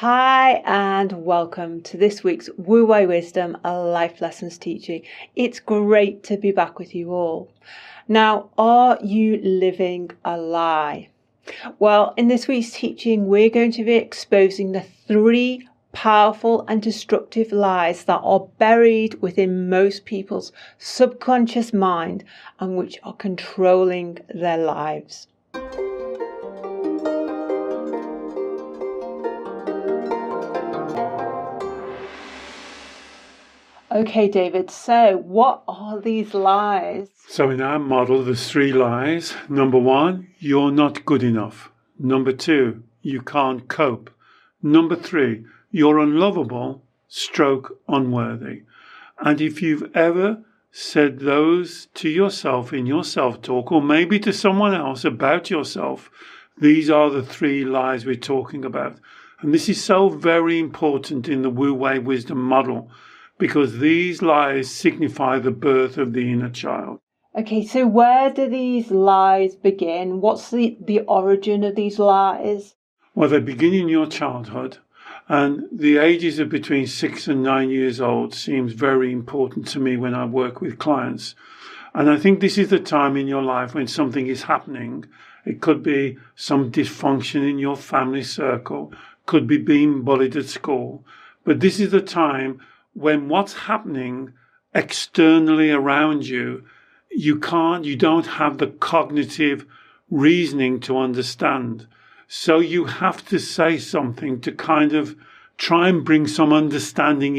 Hi and welcome to this week's Wu Wei Wisdom, a life lessons teaching. It's great to be back with you all. Now, are you living a lie? Well, in this week's teaching, we're going to be exposing the 3 powerful and destructive lies that are buried within most people's subconscious mind and which are controlling their lives. Okay, David, so what are these lies? So in our model, there's 3 lies. Number 1, you're not good enough. Number 2, you can't cope. Number 3, you're unlovable, unworthy. And if you've ever said those to yourself in your self-talk, or maybe to someone else about yourself, these are the 3 lies we're talking about. And this is so very important in the Wu Wei Wisdom model, because these lies signify the birth of the inner child. Okay, so where do these lies begin? What's the origin of these lies? Well, they begin in your childhood, and the ages of between 6 and 9 years old seems very important to me when I work with clients. And I think this is the time in your life when something is happening. It could be some dysfunction in your family circle, could be being bullied at school. But this is the time when what's happening externally around you, you don't have the cognitive reasoning to understand. So you have to say something to kind of try and bring some understanding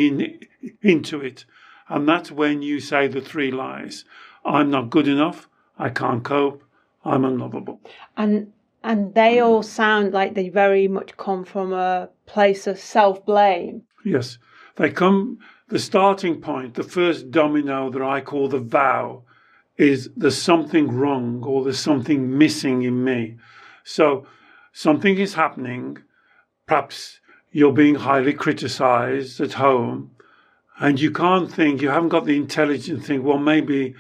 into it. And that's when you say the 3 lies. I'm not good enough. I can't cope. I'm unlovable. And they all sound like they very much come from a place of self-blame. Yes. The starting point, the first domino that I call the vow, is there's something wrong or there's something missing in me. So something is happening. Perhaps you're being highly criticized at home and you haven't got the intelligence to think, well, maybe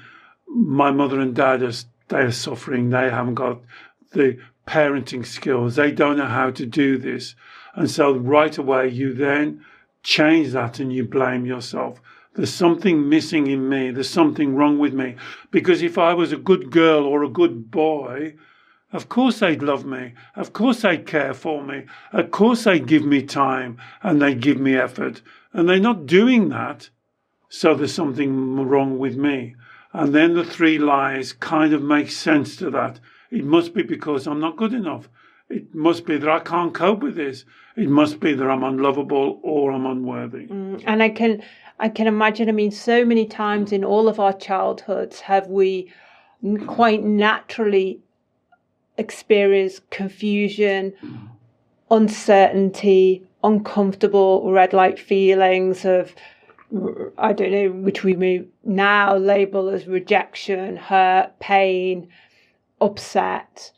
my mother and dad they're suffering. They haven't got the parenting skills. They don't know how to do this. And so right away you then change that and you blame yourself. There's something missing in me. There's something wrong with me. Because if I was a good girl or a good boy, of course they'd love me. Of course they'd care for me. Of course they'd give me time and they'd give me effort. And they're not doing that. So there's something wrong with me. And then the 3 lies kind of make sense to that. It must be because I'm not good enough. It must be that I can't cope with this. It must be that I'm unlovable or I'm unworthy. And I can imagine, so many times in all of our childhoods have we quite naturally experienced confusion, uncertainty, uncomfortable red light feelings of, I don't know, which we may now label as rejection, hurt, pain, upset.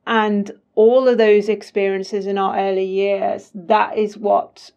And all of those experiences in our early years, that is what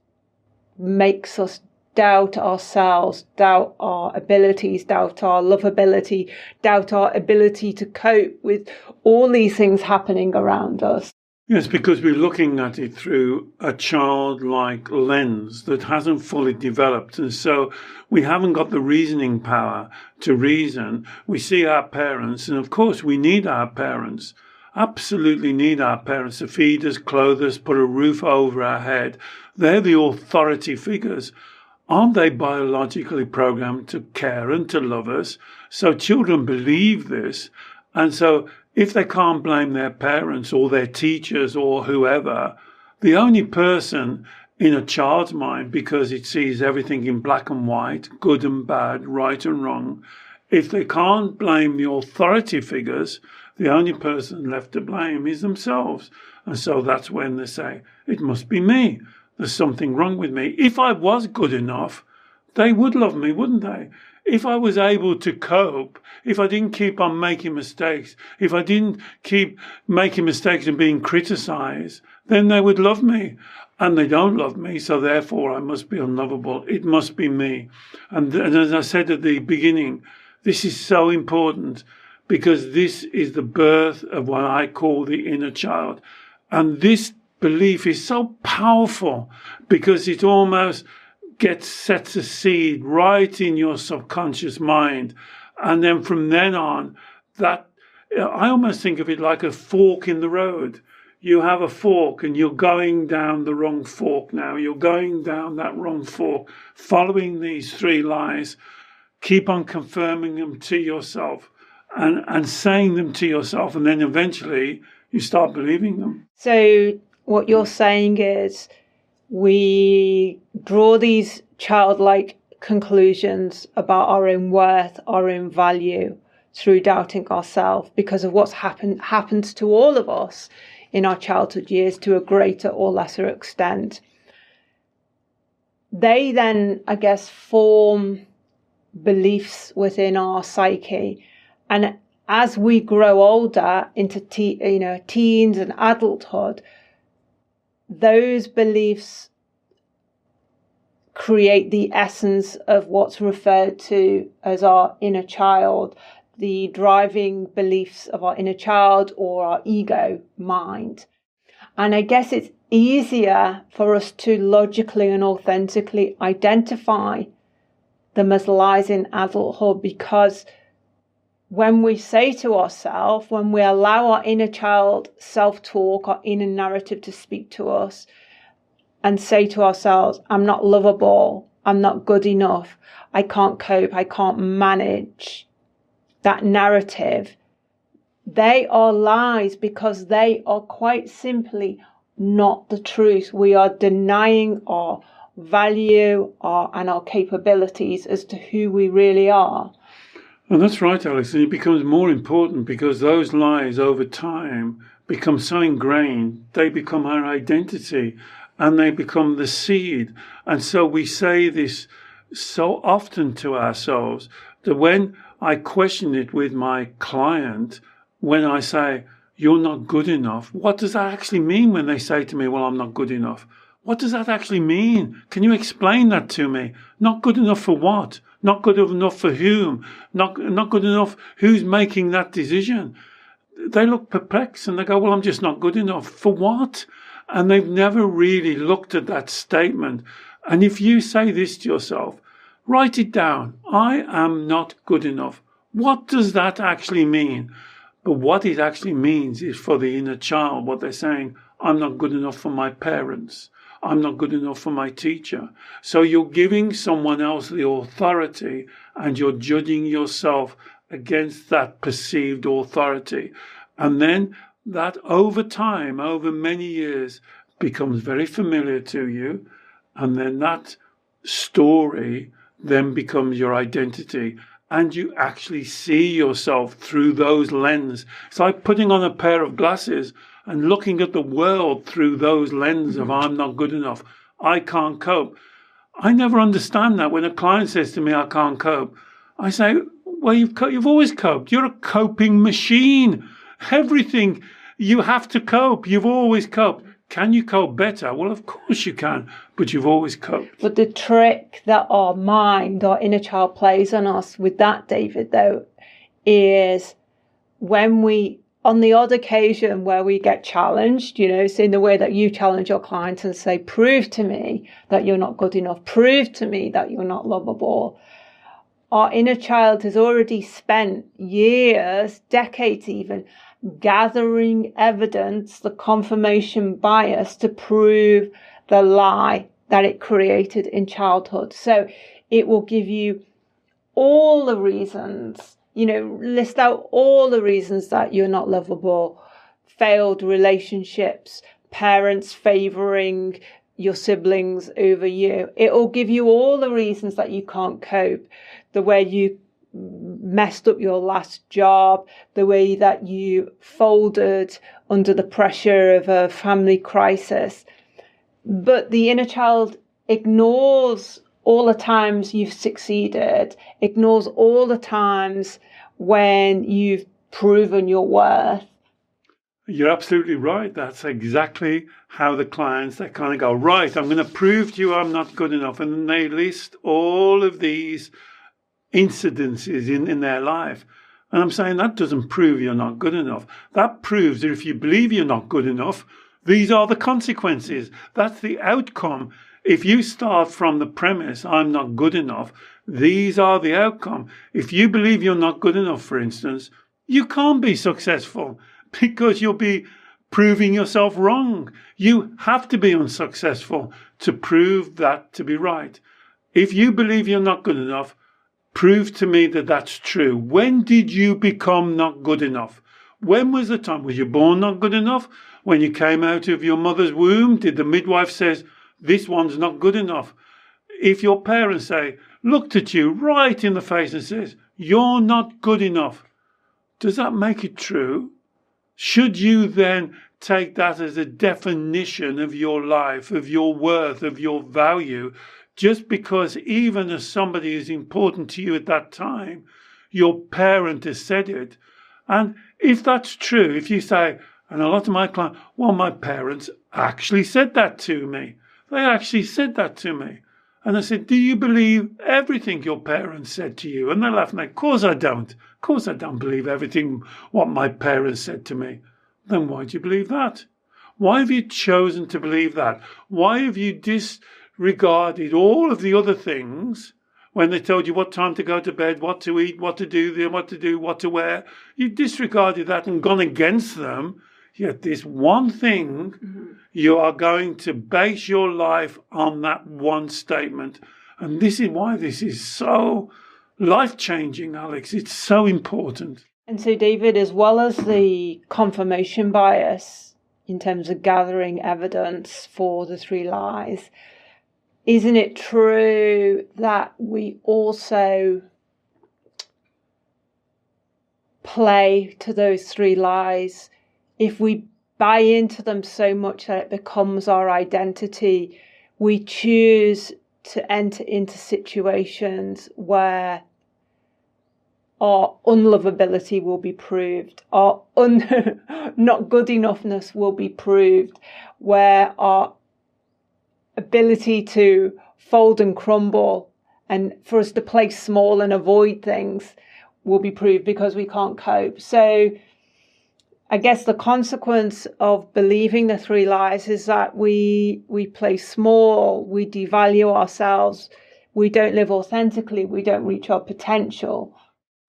makes us doubt ourselves, doubt our abilities, doubt our lovability, doubt our ability to cope with all these things happening around us. Yes, because we're looking at it through a childlike lens that hasn't fully developed. And so we haven't got the reasoning power to reason. We see our parents, and of course we need our parents. Absolutely need our parents to feed us, clothe us, put a roof over our head. They're the authority figures. Aren't they biologically programmed to care and to love us? So children believe this. And so if they can't blame their parents or their teachers or whoever, the only person in a child's mind, because it sees everything in black and white, good and bad, right and wrong, if they can't blame the authority figures, the only person left to blame is themselves. And so that's when they say, it must be me. There's something wrong with me. If I was good enough, they would love me, wouldn't they? If I was able to cope, if I didn't keep on making mistakes, if I didn't keep making mistakes and being criticized, then they would love me. And they don't love me, so therefore I must be unlovable. It must be me. And as I said at the beginning, this is so important, because this is the birth of what I call the inner child. And this belief is so powerful because it almost sets a seed right in your subconscious mind. And then from then on, I almost think of it like a fork in the road. You have a fork and you're going down the wrong fork now. You're going down that wrong fork, following these three lies. Keep on confirming them to yourself and saying them to yourself. And then eventually you start believing them. So what you're saying is we draw these childlike conclusions about our own worth, our own value through doubting ourselves because of what's happens to all of us in our childhood years to a greater or lesser extent. They then, I guess, form beliefs within our psyche. And as we grow older into teens and adulthood, those beliefs create the essence of what's referred to as our inner child, the driving beliefs of our inner child or our ego mind. And I guess it's easier for us to logically and authentically identify them as lies in adulthood because when we say to ourselves, when we allow our inner child self-talk, our inner narrative to speak to us and say to ourselves, I'm not lovable, I'm not good enough, I can't cope, I can't manage, that narrative, they are lies because they are quite simply not the truth. We are denying our value and our capabilities as to who we really are. And that's right, Alex. And it becomes more important because those lies over time become so ingrained, they become our identity and they become the seed. And so we say this so often to ourselves that when I question it with my client, when I say, you're not good enough, what does that actually mean when they say to me, well, I'm not good enough? What does that actually mean? Can you explain that to me? Not good enough for what? Not good enough for whom? Not good enough, who's making that decision? They look perplexed and they go, well, I'm just not good enough. For what? And they've never really looked at that statement. And if you say this to yourself, write it down. I am not good enough. What does that actually mean? But what it actually means is for the inner child, what they're saying, I'm not good enough for my parents. I'm not good enough for my teacher. So you're giving someone else the authority and you're judging yourself against that perceived authority. And then that over time, over many years, becomes very familiar to you. And then that story then becomes your identity. And you actually see yourself through those lenses. It's like putting on a pair of glasses and looking at the world through those lenses of I'm not good enough, I can't cope. I never understand that when a client says to me, I can't cope. I say, well, you've always coped. You're a coping machine. Everything, you have to cope. You've always coped. Can you cope better? Well, of course you can, but you've always coped. But the trick that our mind, our inner child plays on us with that, David, though, is when we, on the odd occasion where we get challenged, so in the way that you challenge your clients and say, prove to me that you're not good enough, prove to me that you're not lovable. Our inner child has already spent years, decades even, gathering evidence, the confirmation bias to prove the lie that it created in childhood. So it will give you all the reasons, list out all the reasons that you're not lovable, failed relationships, parents favoring your siblings over you. It will give you all the reasons that you can't cope, the way you messed up your last job, the way that you folded under the pressure of a family crisis. But the inner child ignores all the times you've succeeded, ignores all the times when you've proven your worth. You're absolutely right. That's exactly how the clients, they kind of go, right, I'm going to prove to you I'm not good enough. And then they list all of these incidences in their life. And I'm saying that doesn't prove you're not good enough. That proves that if you believe you're not good enough, These are the consequences. That's the outcome. If you start from the premise, I'm not good enough, these are the outcome. If you believe you're not good enough, for instance, you can't be successful because you'll be proving yourself wrong. You have to be unsuccessful to prove that to be right. If you believe you're not good enough, prove to me that that's true. When did you become not good enough? When was the time? Was you born not good enough? When you came out of your mother's womb, did the midwife say, this one's not good enough? If your parents say, looked at you right in the face and says, you're not good enough, does that make it true? Should you then take that as a definition of your life, of your worth, of your value, just because even as somebody is important to you at that time, your parent has said it? And if that's true, if you say, and a lot of my clients, well, my parents actually said that to me. They actually said that to me. And I said, do you believe everything your parents said to you? And they laughed and they, of course I don't. Of course I don't believe everything what my parents said to me. Then why do you believe that? Why have you chosen to believe that? Why have you disregarded all of the other things when they told you what time to go to bed, what to eat, what to do, what to wear? You disregarded that and gone against them. Yet this one thing, you are going to base your life on that one statement. And this is why this is so life-changing, Alex. It's so important. And so, David, as well as the confirmation bias in terms of gathering evidence for the three lies, isn't it true that we also play to those three lies? If we buy into them so much that it becomes our identity, we choose to enter into situations where our unlovability will be proved, our not good enoughness will be proved, where our ability to fold and crumble and for us to play small and avoid things will be proved because we can't cope. So I guess the consequence of believing the three lies is that we play small, we devalue ourselves, we don't live authentically, we don't reach our potential.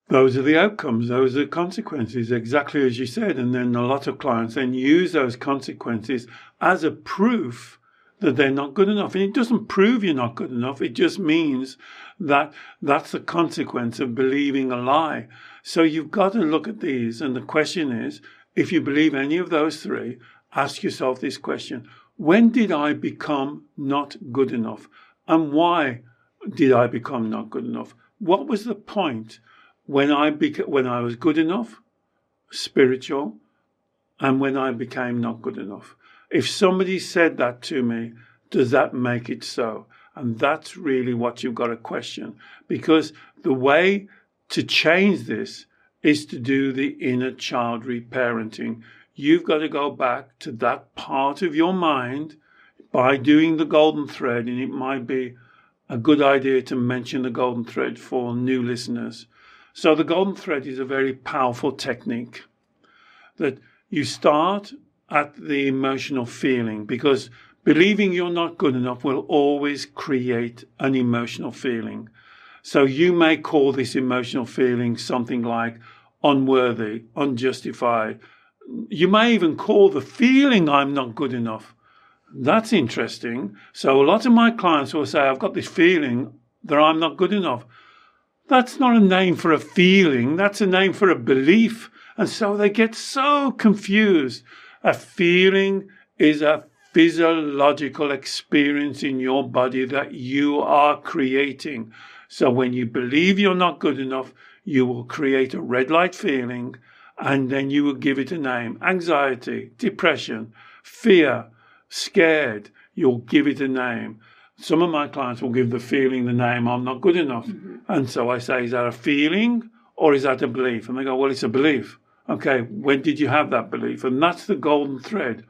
Those are the outcomes, those are the consequences, exactly as you said. And then a lot of clients then use those consequences as a proof that they're not good enough. And it doesn't prove you're not good enough. It just means that that's the consequence of believing a lie. So you've got to look at these. And the question is, if you believe any of those three, ask yourself this question: when did I become not good enough? And why did I become not good enough? What was the point when I was good enough, spiritual, and when I became not good enough? If somebody said that to me, does that make it so? And that's really what you've got to question, because the way to change this is to do the inner child reparenting. You've got to go back to that part of your mind by doing the golden thread, and it might be a good idea to mention the golden thread for new listeners. So the golden thread is a very powerful technique that you start at the emotional feeling, because believing you're not good enough will always create an emotional feeling. So you may call this emotional feeling something like unworthy, unjustified. You may even call the feeling I'm not good enough. That's interesting. So a lot of my clients will say, I've got this feeling that I'm not good enough. That's not a name for a feeling. That's a name for a belief. And so they get so confused. A feeling is a physiological experience in your body that you are creating. So when you believe you're not good enough, you will create a red light feeling, and then you will give it a name. Anxiety, depression, fear, scared. You'll give it a name. Some of my clients will give the feeling the name, I'm not good enough. And so I say, is that a feeling or is that a belief? And they go, well, it's a belief. Okay, when did you have that belief? And that's the golden thread.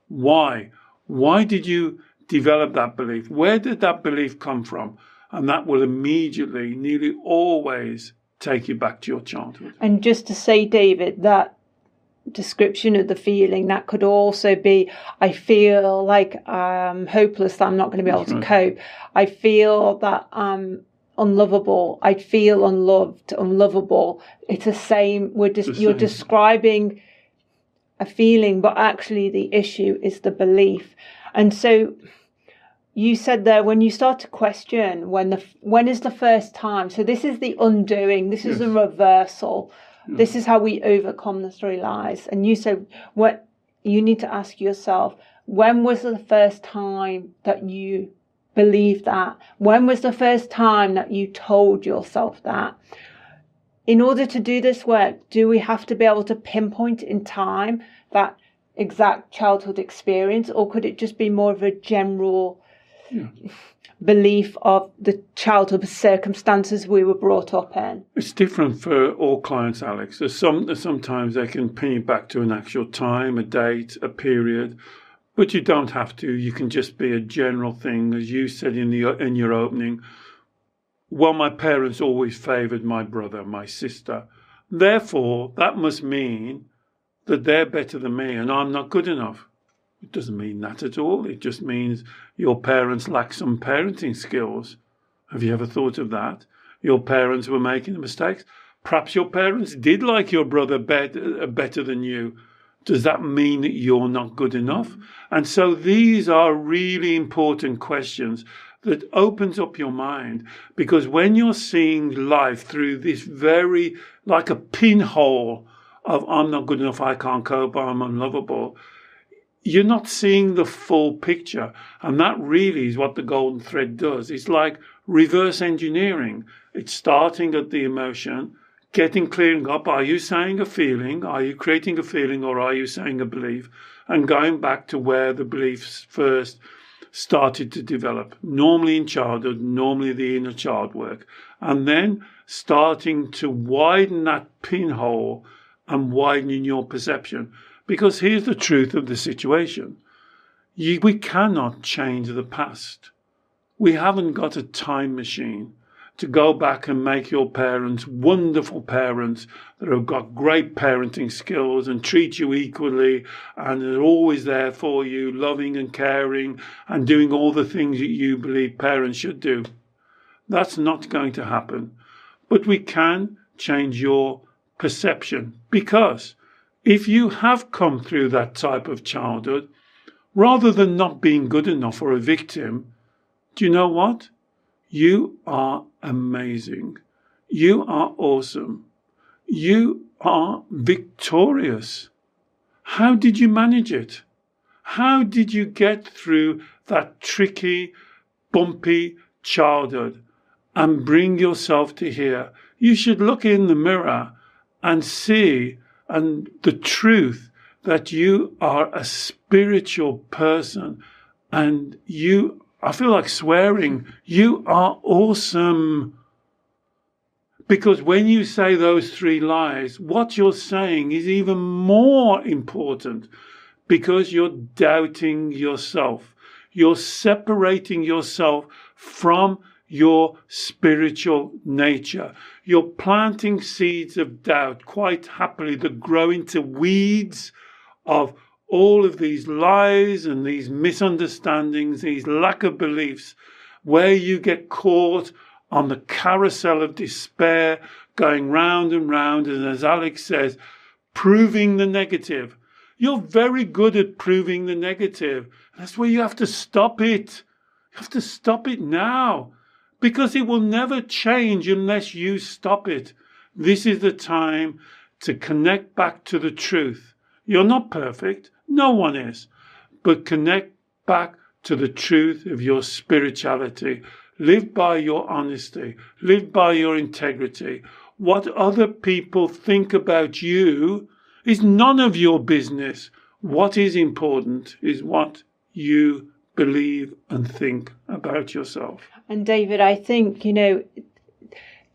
Why? Why did you develop that belief? Where did that belief come from? And that will immediately, nearly always, take you back to your childhood. And just to say, David, that description of the feeling. That could also be, I feel like I'm hopeless, that I'm not going to be able to cope. I feel that I'm unlovable. I feel unloved, unlovable. It's the same. You're describing a feeling, but actually the issue is the belief. And so you said there, when you start to question when is the first time. So this is the undoing. This is the reversal. This is how we overcome the three lies. And you said, what you need to ask yourself, when was the first time that you believed that? When was the first time that you told yourself that? In order to do this work, do we have to be able to pinpoint in time that exact childhood experience, or could it just be more of a general belief of the childhood circumstances we were brought up in? It's different for all clients, Alex. Sometimes they can pin you back to an actual time, a date, a period, but you don't have to. You can just be a general thing, as you said in your opening. Well, my parents always favoured my brother, my sister. Therefore, that must mean that they're better than me and I'm not good enough. It doesn't mean that at all. It just means your parents lack some parenting skills. Have you ever thought of that? Your parents were making mistakes. Perhaps your parents did like your brother better than you. Does that mean that you're not good enough? And so these are really important questions that opens up your mind, because when you're seeing life through this very, like a pinhole of I'm not good enough, I can't cope, I'm unlovable, you're not seeing the full picture. And that really is what the golden thread does. It's like reverse engineering. It's starting at the emotion, clearing up. Are you saying a feeling? Are you creating a feeling, or are you saying a belief? And going back to where the beliefs first started to develop, normally in childhood, normally the inner child work. And then starting to widen that pinhole and widening your perception. Because here's the truth of the situation. We cannot change the past. We haven't got a time machine to go back and make your parents wonderful parents that have got great parenting skills and treat you equally and are always there for you, loving and caring and doing all the things that you believe parents should do. That's not going to happen. But we can change your perception, because if you have come through that type of childhood, rather than not being good enough or a victim, do you know what? You are amazing. You are awesome. You are victorious. How did you manage it? How did you get through that tricky, bumpy childhood and bring yourself to here? You should look in the mirror and see and the truth that you are a spiritual person, and I feel like swearing, you are awesome. Because when you say those three lies, what you're saying is even more important, because you're doubting yourself. You're separating yourself from your spiritual nature. You're planting seeds of doubt quite happily that grow into weeds of all of these lies and these misunderstandings, these lack of beliefs, where you get caught on the carousel of despair, going round and round, and as Alex says, proving the negative. You're very good at proving the negative. That's where you have to stop it. You have to stop it now, because it will never change unless you stop it. This is the time to connect back to the truth. You're not perfect. No one is. But connect back to the truth of your spirituality. Live by your honesty. Live by your integrity. What other people think about you is none of your business. What is important is what you believe and think about yourself. And David, I think,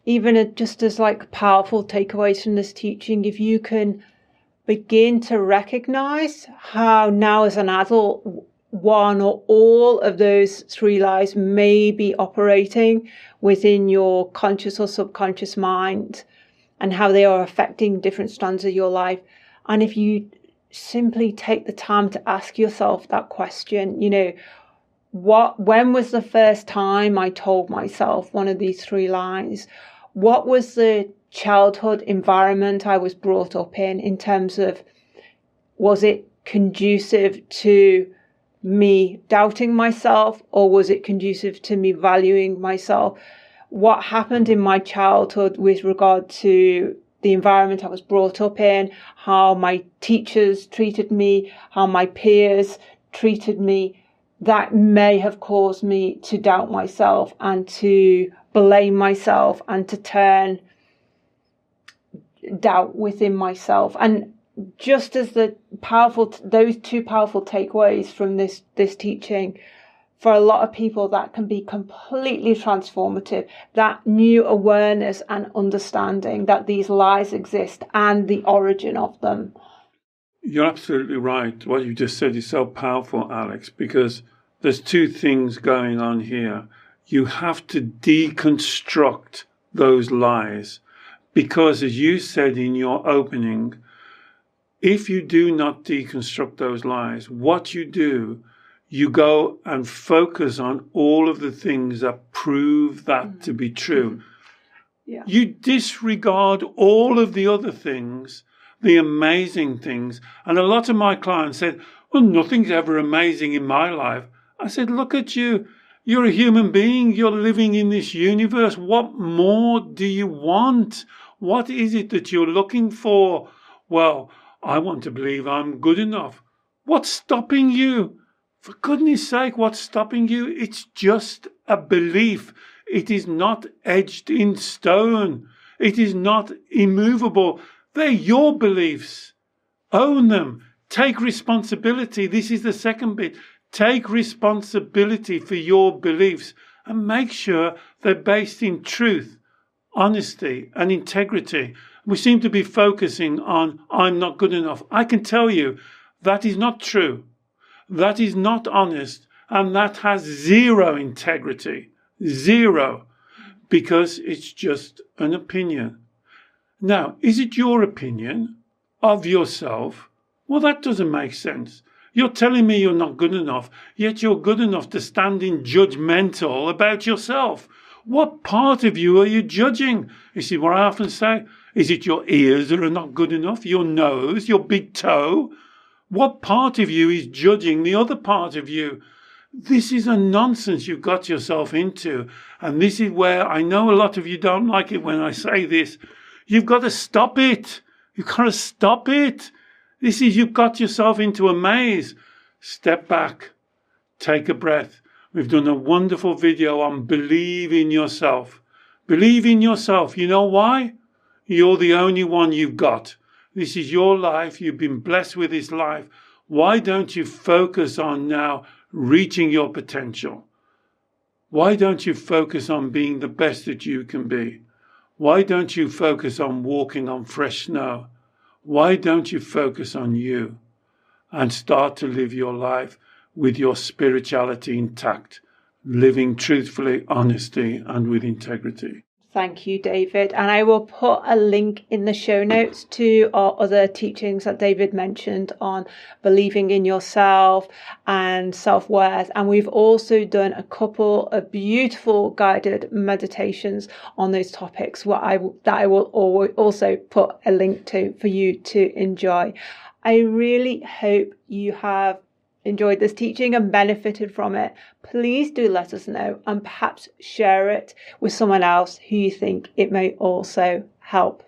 even just as like powerful takeaways from this teaching, if you can begin to recognize how now as an adult, one or all of those three lies may be operating within your conscious or subconscious mind, and how they are affecting different strands of your life, And if you simply take the time to ask yourself that question, when was the first time I told myself one of these 3 lies? What was the childhood environment I was brought up in terms of, was it conducive to me doubting myself, or was it conducive to me valuing myself? What happened in my childhood with regard to the environment I was brought up in, how my teachers treated me, how my peers treated me, that may have caused me to doubt myself and to blame myself and to turn doubt within myself. And just as those 2 powerful takeaways from this teaching, for a lot of people that can be completely transformative, that new awareness and understanding that these lies exist and the origin of them. You're absolutely right. What you just said is so powerful, Alex, because there's 2 things going on here. You have to deconstruct those lies, because as you said in your opening, if you do not deconstruct those lies, what you do, you go and focus on all of the things that prove that to be true. Yeah. You disregard all of the other things, the amazing things. And a lot of my clients said, well, nothing's ever amazing in my life. I said, look at you. You're a human being. You're living in this universe. What more do you want? What is it that you're looking for? Well, I want to believe I'm good enough. What's stopping you? For goodness sake, what's stopping you? It's just a belief. It is not etched in stone. It is not immovable. They're your beliefs. Own them. Take responsibility. This is the second bit. Take responsibility for your beliefs and make sure they're based in truth, honesty, and integrity. We seem to be focusing on, I'm not good enough. I can tell you that is not true. That is not honest. And that has 0 integrity. 0. Because it's just an opinion. Now, is it your opinion of yourself? Well, that doesn't make sense. You're telling me you're not good enough, yet you're good enough to stand in judgmental about yourself. What part of you are you judging? You see what I often say? Is it your ears that are not good enough? Your nose? Your big toe? What part of you is judging the other part of you? This is a nonsense you've got yourself into. And this is where I know a lot of you don't like it when I say this. You've got to stop it. You've got to stop it. This is, you've got yourself into a maze. Step back. Take a breath. We've done a wonderful video on believe in yourself. Believe in yourself. You know why? You're the only one you've got. This is your life. You've been blessed with this life. Why don't you focus on now reaching your potential? Why don't you focus on being the best that you can be? Why don't you focus on walking on fresh snow? Why don't you focus on you and start to live your life with your spirituality intact, living truthfully, honesty, and with integrity? Thank you, David. And I will put a link in the show notes to our other teachings that David mentioned on believing in yourself and self-worth. And we've also done a couple of beautiful guided meditations on those topics that I will also put a link to for you to enjoy. I really hope you have enjoyed this teaching and benefited from it. Please do let us know and perhaps share it with someone else who you think it may also help.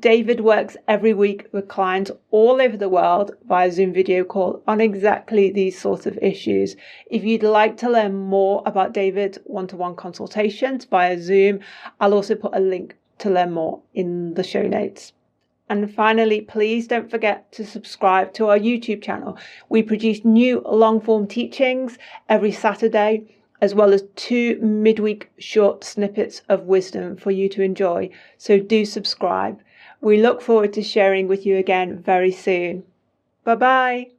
David works every week with clients all over the world via Zoom video call on exactly these sorts of issues. If you'd like to learn more about David's one-to-one consultations via Zoom, I'll also put a link to learn more in the show notes. And finally, please don't forget to subscribe to our YouTube channel. We produce new long-form teachings every Saturday, as well as 2 midweek short snippets of wisdom for you to enjoy. So do subscribe. We look forward to sharing with you again very soon. Bye-bye.